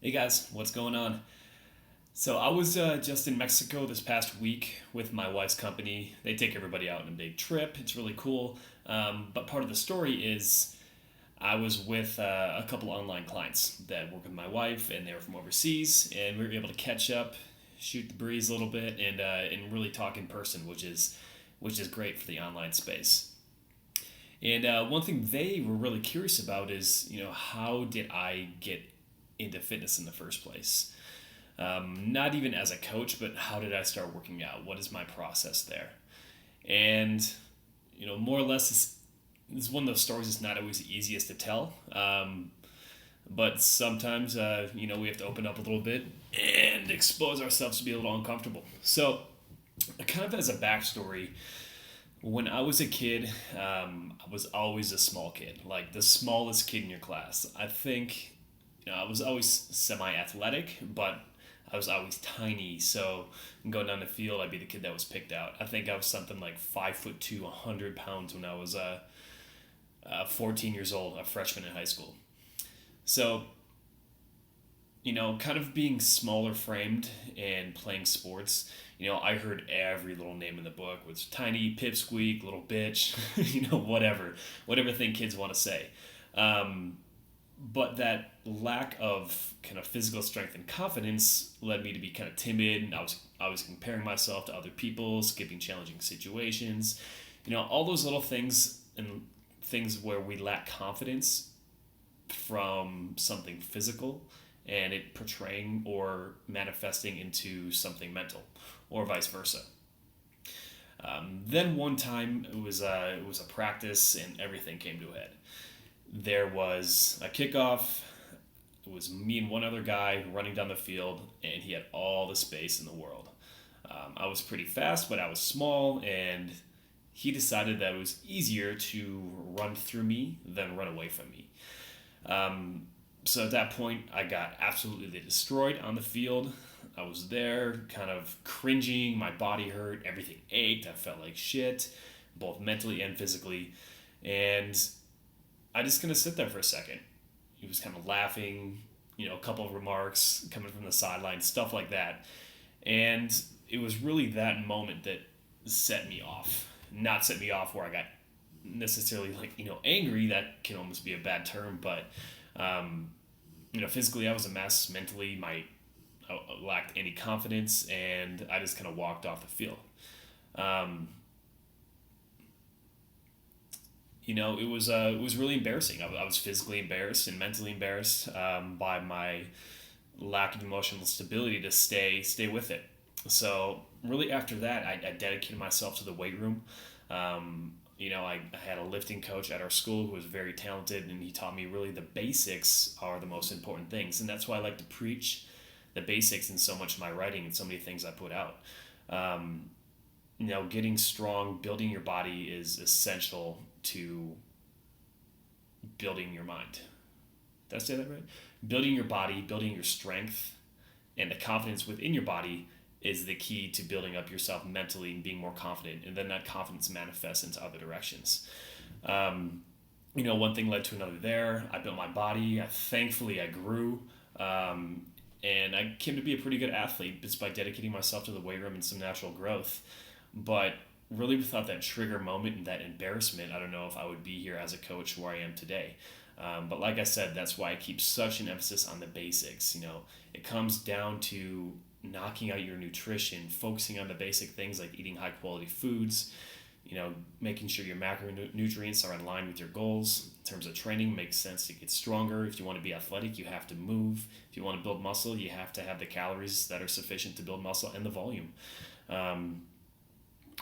Hey guys, what's going on? So I was just in Mexico this past week with my wife's company. They take everybody out on a big trip. It's really cool. But part of the story is I was with a couple online clients that work with my wife, and they were from overseas, and we were able to catch up, shoot the breeze a little bit, and really talk in person, which is great for the online space. And one thing they were really curious about is, how did I get into fitness in the first place? Not even as a coach, but how did I start working out? What is my process there? And more or less, it's one of those stories that's not always the easiest to tell. But sometimes, we have to open up a little bit and expose ourselves to be a little uncomfortable. So, kind of as a backstory, when I was a kid, I was always a small kid, like the smallest kid in your class. I think, I was always semi-athletic, but I was always tiny. So going down the field, I'd be the kid that was picked out. I think I was something like 5'2", 100 pounds when I was 14 years old, a freshman in high school. So kind of being smaller framed and playing sports, I heard every little name in the book was tiny, pipsqueak, little bitch, whatever thing kids want to say. Um, but that lack of kind of physical strength and confidence led me to be kind of timid. And I was comparing myself to other people, skipping challenging situations, all those little things and things where we lack confidence from something physical and it portraying or manifesting into something mental or vice versa. Then one time it was a practice and everything came to a head. There was a kickoff. It was me and one other guy running down the field, and he had all the space in the world. I was pretty fast, but I was small, and he decided that it was easier to run through me than run away from me. So at that point, I got absolutely destroyed on the field. I was there, kind of cringing. My body hurt. Everything ached. I felt like shit, both mentally and physically. And I just gonna sit there for a second. He was kind of laughing, a couple of remarks coming from the sideline, stuff like that. And it was really that moment that set me off. Not set me off where I got necessarily like, angry. That can almost be a bad term, but physically I was a mess. Mentally, I lacked any confidence, and I just kind of walked off the field. Um, it was really embarrassing. I was physically embarrassed and mentally embarrassed by my lack of emotional stability to stay with it. So really after that, I dedicated myself to the weight room. I had a lifting coach at our school who was very talented, and he taught me really the basics are the most important things, and that's why I like to preach the basics in so much of my writing and so many things I put out. Um, Getting strong, building your body is essential to building your mind. Did I say that right? Building your body, building your strength, and the confidence within your body is the key to building up yourself mentally and being more confident. And then that confidence manifests into other directions. One thing led to another there. I built my body. Thankfully, I grew. And I came to be a pretty good athlete just by dedicating myself to the weight room and some natural growth. But really, without that trigger moment and that embarrassment, I don't know if I would be here as a coach where I am today. But like I said, that's why I keep such an emphasis on the basics. It comes down to knocking out your nutrition, focusing on the basic things like eating high quality foods, making sure your macronutrients are in line with your goals. In terms of training, makes sense to get stronger. If you want to be athletic, you have to move. If you want to build muscle, you have to have the calories that are sufficient to build muscle and the volume.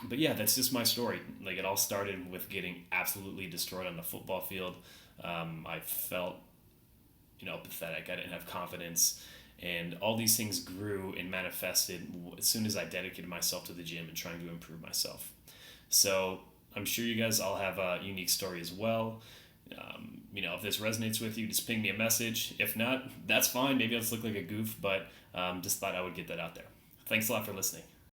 But yeah, that's just my story. Like it all started with getting absolutely destroyed on the football field. I felt, pathetic. I didn't have confidence, and all these things grew and manifested as soon as I dedicated myself to the gym and trying to improve myself. So I'm sure you guys all have a unique story as well. If this resonates with you, just ping me a message. If not, that's fine. Maybe I'll just look like a goof, but just thought I would get that out there. Thanks a lot for listening.